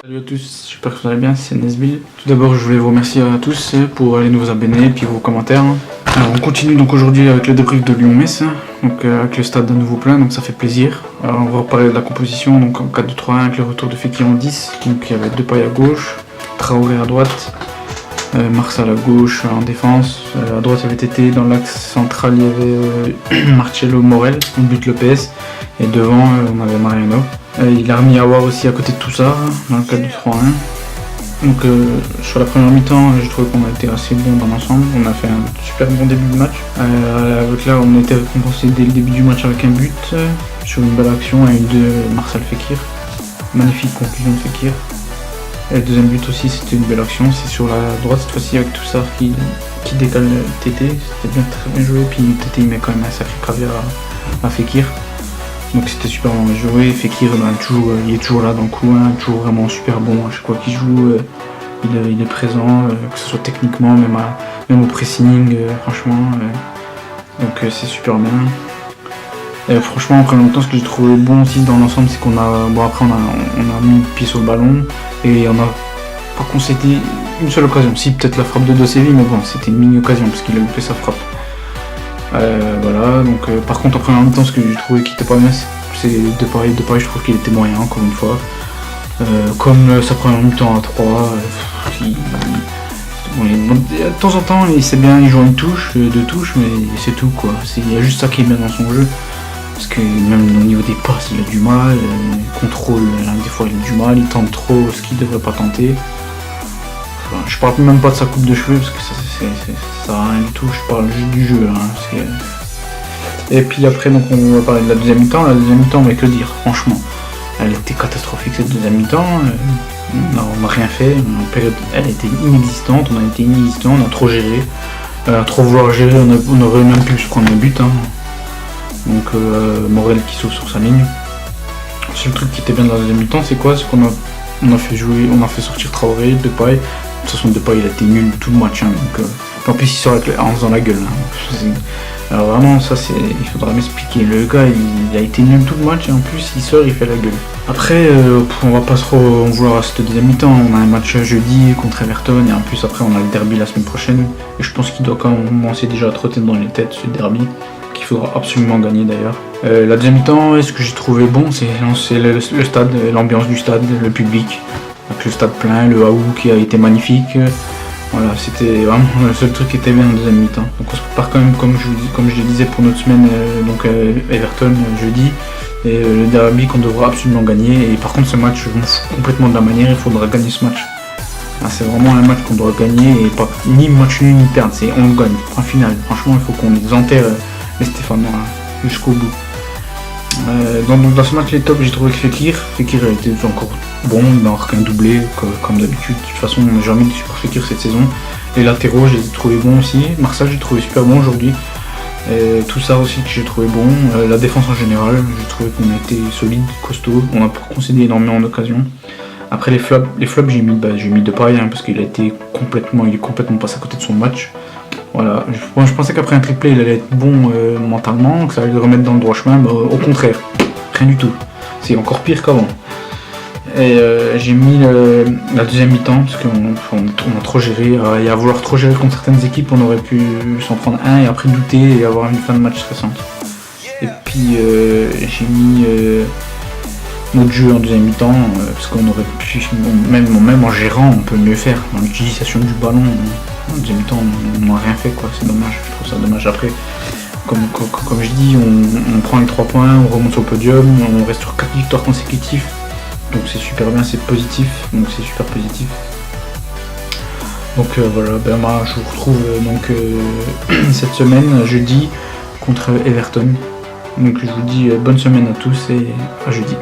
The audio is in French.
Salut à tous, j'espère que vous allez bien, c'est Nesbill. Tout d'abord, je voulais vous remercier à tous pour les nouveaux abonnés et puis vos commentaires. Alors, on continue donc aujourd'hui avec le débrief de Lyon-Metz, donc avec le stade de nouveau plein, donc ça fait plaisir. Alors, on va reparler de la composition, donc en 4-2-3-1 avec le retour de Fekir en 10. Donc il y avait Depay à gauche, Traoré à droite, Marçal à gauche en défense. À droite, il y avait Tété, dans l'axe central, il y avait Marcelo Morel, on but le PS. Et devant, on avait Mariano. Il a remis Aouar aussi à côté de tout ça, dans le 4-2-3-1. Donc sur la première mi-temps, j'ai trouvé qu'on a été assez bon dans l'ensemble. On a fait un super bon début de match. Avec là, on a été récompensé dès le début du match avec un but, sur une belle action et une de Marçal Fekir. Magnifique conclusion de Fekir. Et le deuxième but aussi, c'était une belle action. C'est sur la droite cette fois-ci avec tout ça qui décale Tété. C'était bien, très bien joué. Puis Tété il met quand même un sacré caviar à Fekir. Donc c'était super bien joué. Fekir il est toujours là dans le coin, toujours vraiment super bon. À chaque fois qu'il joue, il est présent, que ce soit techniquement, même au pressing, franchement. Donc c'est super bien. Et franchement, après en même temps, ce que j'ai trouvé bon aussi dans l'ensemble, c'est qu'on a. Bon, après, on a mis le pied sur le ballon et on a pas concédé une seule occasion. Si, peut-être la frappe de Dosevi, mais bon, c'était une mini-occasion parce qu'il a loupé sa frappe. Voilà, donc par contre, après en même temps, ce que j'ai trouvé qui était pas bien, c'est Depay, je trouve qu'il était moyen, encore une fois. Comme sa première mi-temps à 3, de temps en temps, il sait bien, il joue une touche, deux touches, mais c'est tout quoi. Il y a juste ça qui est bien dans son jeu. Parce que même au niveau des passes, il a du mal, contrôle, des fois il a du mal, il tente trop ce qu'il devrait pas tenter. Enfin, je parle même pas de sa coupe de cheveux parce que ça sert à rien du tout, je parle juste du jeu. Et puis après, donc on va parler de la deuxième mi-temps. La deuxième mi-temps, mais que dire, franchement, elle était catastrophique cette deuxième mi-temps. On n'a rien fait, elle était inexistante, on a été inexistant, on a trop géré. À trop vouloir gérer, on aurait même pu se prendre un but. Donc Morel qui sauve sur sa ligne. Le seul truc qui était bien dans la deuxième mi-temps, c'est quoi? C'est qu'on a fait sortir Traoré, Depay. De toute façon, Depay il a été nul tout le match. Donc, en plus, il sort en faisant la gueule. Alors vraiment, ça il faudra m'expliquer. Le gars, il a été nul tout le match et en plus, il sort, il fait la gueule. Après, on va pas trop en vouloir à cette deuxième mi-temps. On a un match jeudi contre Everton et en plus, après, on a le derby la semaine prochaine. Et je pense qu'il doit quand même commencer déjà à trotter dans les têtes ce derby. Qu'il faudra absolument gagner d'ailleurs. La deuxième mi-temps, ce que j'ai trouvé bon, c'est le stade, l'ambiance du stade, le public. Avec le stade plein, le Aou qui a été magnifique. Voilà, c'était vraiment le seul truc qui était bien en deuxième mi-temps. Donc on se prépare quand même, comme je le disais, pour notre semaine, Everton jeudi. Et le derby qu'on devra absolument gagner. Et par contre, ce match, je m'en fous complètement de la manière, il faudra gagner ce match. C'est vraiment un match qu'on doit gagner et pas ni match nul ni perdre, c'est on gagne, point final. Franchement, il faut qu'on les enterre les Stéphanois jusqu'au bout. Dans ce match, les tops, j'ai trouvé que Fekir était encore bon, il n'a marqué un doublé comme d'habitude. De toute façon, j'ai envie de super Fekir cette saison. Les latéraux, je les ai trouvés bons aussi. Marçal, j'ai trouvé super bon aujourd'hui. Tout ça aussi que j'ai trouvé bon. La défense en général, j'ai trouvé qu'on a été solide, costaud. On a concédé énormément d'occasions. Après les flops, j'ai mis Depay parce qu'il est complètement passé à côté de son match. Voilà, je pensais qu'après un triplé il allait être bon mentalement, que ça allait le remettre dans le droit chemin, mais au contraire, rien du tout. C'est encore pire qu'avant. Et j'ai mis la deuxième mi-temps parce qu'on a trop géré, et à vouloir trop gérer contre certaines équipes, on aurait pu s'en prendre un et après douter et avoir une fin de match stressante. Et puis j'ai mis notre jeu en deuxième mi-temps parce qu'on aurait pu, même en gérant, on peut mieux faire dans l'utilisation du ballon. En deuxième mi-temps, on n'a rien fait, quoi. C'est dommage, je trouve ça dommage. Après, comme je dis, on prend les 3 points, on remonte sur le podium, on reste sur 4 victoires consécutives. Donc c'est super bien, c'est positif. Donc c'est super positif. Donc voilà, moi je vous retrouve cette semaine, jeudi, contre Everton. Donc je vous dis bonne semaine à tous et à jeudi.